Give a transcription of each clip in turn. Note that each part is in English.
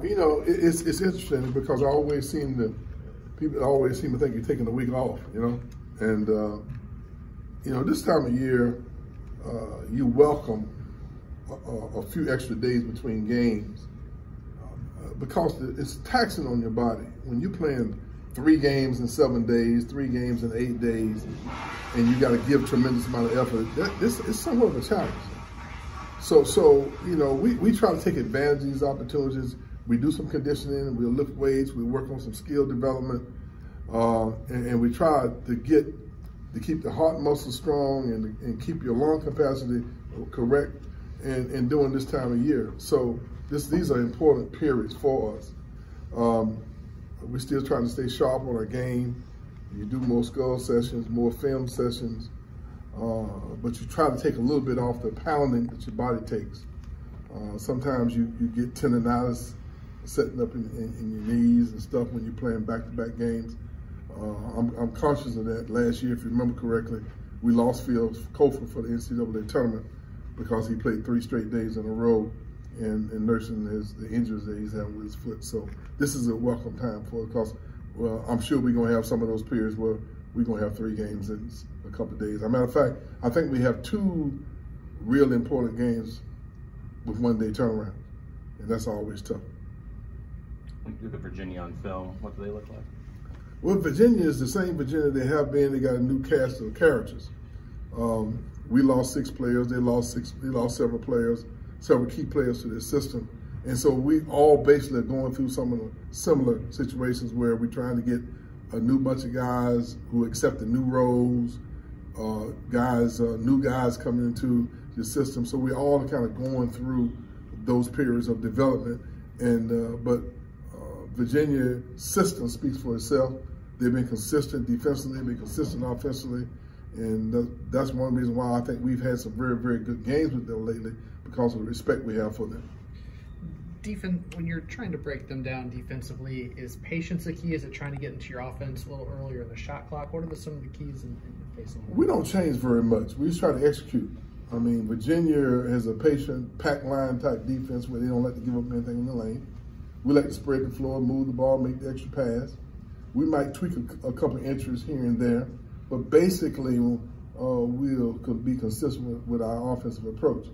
You know, it's interesting because people always seem to think you're taking a week off, you know? And, you know, this time of year, you welcome a few extra days between games because it's taxing on your body. When you're playing 3 games in 7 days, 3 games in 8 days, and you got to give tremendous amount of effort, this is somewhat of a challenge. So you know, we try to take advantage of these opportunities. We do some conditioning, we lift weights, we work on some skill development, and we try to keep the heart muscle strong and keep your lung capacity correct and during this time of year. So these are important periods for us. We're still trying to stay sharp on our game. You do more skull sessions, more film sessions, but you try to take a little bit off the pounding that your body takes. Sometimes you get tendonitis setting up in your knees and stuff when you're playing back-to-back games. I'm conscious of that. Last year, if you remember correctly, we lost Phil Cofer for the NCAA tournament because he played 3 straight days in a row and nursing the injuries that he's having with his foot. So this is a welcome time for it because, well, I'm sure we're going to have some of those periods where we're going to have 3 games in a couple of days. As a matter of fact, I think we have 2 real important games with 1-day turnaround, and that's always tough. When you look at Virginia on film, what do they look like? Well, Virginia is the same Virginia they have been. They got a new cast of characters. We lost 6 players. They lost several players, several key players to their system. And so we all basically are going through some of the similar situations where we're trying to get a new bunch of guys who accept the new roles, new guys coming into the system. So we're all kind of going through those periods of development. And but Virginia system speaks for itself. They've been consistent defensively, they've been consistent offensively, and that's one reason why I think we've had some very, very good games with them lately because of the respect we have for them. When you're trying to break them down defensively, is patience a key? Is it trying to get into your offense a little earlier in the shot clock? What are some of the keys in facing them? We don't change very much. We just try to execute. I mean, Virginia has a patient, pack line type defense where they don't like to give up anything in the lane. We like to spread the floor, move the ball, make the extra pass. We might tweak a couple of inches here and there, but basically we'll be consistent with our offensive approach.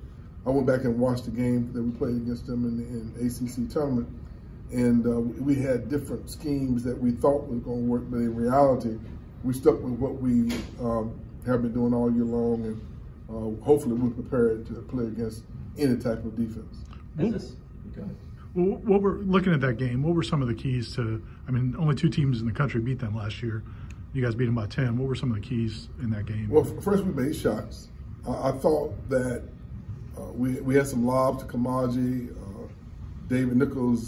I went back and watched the game that we played against them in the ACC tournament, and we had different schemes that we thought was going to work, but in reality, we stuck with what we have been doing all year long, and hopefully we're prepared to play against any type of defense. Well, what we're looking at that game, what were some of the keys to, I mean, only 2 teams in the country beat them last year. You guys beat them by 10. What were some of the keys in that game? Well, first we made shots. I thought that we had some lobs to Kamaji. David Nichols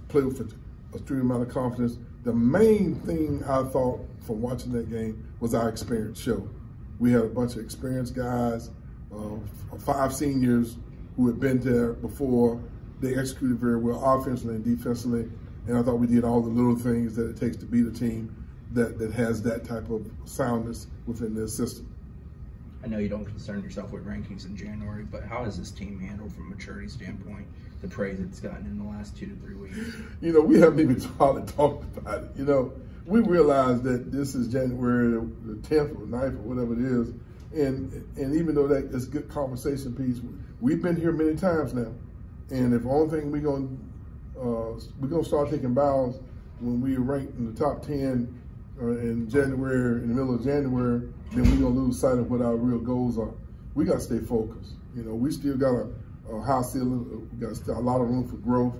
played with an extreme amount of confidence. The main thing I thought from watching that game was our experience show. We had a bunch of experienced guys, 5 seniors who had been there before. They executed very well offensively and defensively, and I thought we did all the little things that it takes to beat a team that has that type of soundness within their system. I know you don't concern yourself with rankings in January, but how has this team handled from a maturity standpoint the praise it's gotten in the last 2 to 3 weeks? You know, we haven't even talked about it. You know, we realize that this is January the 10th or 9th or whatever it is, and even though that is a good conversation piece, we've been here many times now. And if the only thing we're gonna start taking bows when we rank in the top 10 in January, in the middle of January, then we're gonna lose sight of what our real goals are. We gotta stay focused. You know, we still got a high ceiling. We got a lot of room for growth,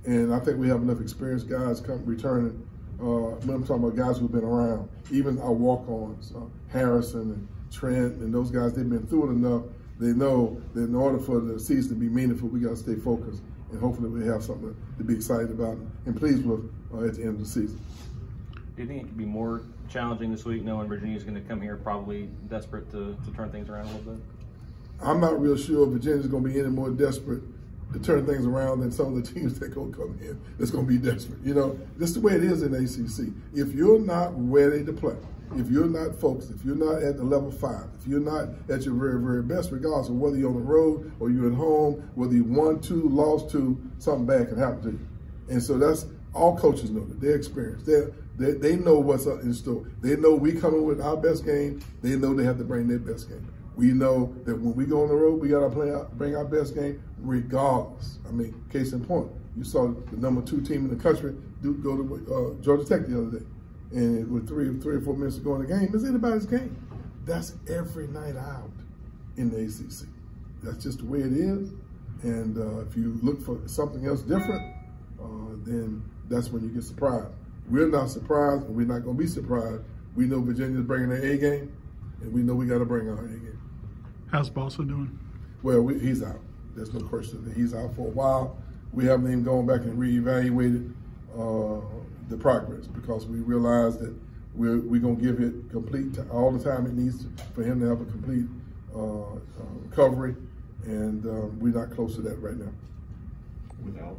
and I think we have enough experienced guys returning. I'm talking about guys who've been around. Even our walk-ons, Harrison and Trent, and those guys, they've been through it enough. They know that in order for the season to be meaningful, we got to stay focused, and hopefully we have something to be excited about and pleased with at the end of the season. Do you think it could be more challenging this week, knowing Virginia's going to come here probably desperate to turn things around a little bit? I'm not real sure Virginia's going to be any more desperate to turn things around than some of the teams that going to come in. It's going to be desperate. You know, that's the way it is in ACC. If you're not ready to play, if you're not focused, if you're not at the level 5, if you're not at your very, very best, regardless of whether you're on the road or you're at home, whether you won 2, lost 2, something bad can happen to you. And so that's, all coaches know that. They're experienced. They know what's up in store. They know we coming with our best game. They know they have to bring their best game. We know that when we go on the road, we got to bring our best game regardless. I mean, case in point, you saw the #2 team in the country go to Georgia Tech the other day. And with three or 4 minutes to go in the game, it's anybody's game. That's every night out in the ACC. That's just the way it is. And if you look for something else different, then that's when you get surprised. We're not surprised, and we're not going to be surprised. We know Virginia's bringing their A game, and we know we got to bring our A game. How's Bossa doing? Well, he's out. There's no question that he's out for a while. We haven't even gone back and reevaluated the progress because we realize that we're going to give it complete all the time it needs for him to have a complete recovery, and we're not close to that right now. Without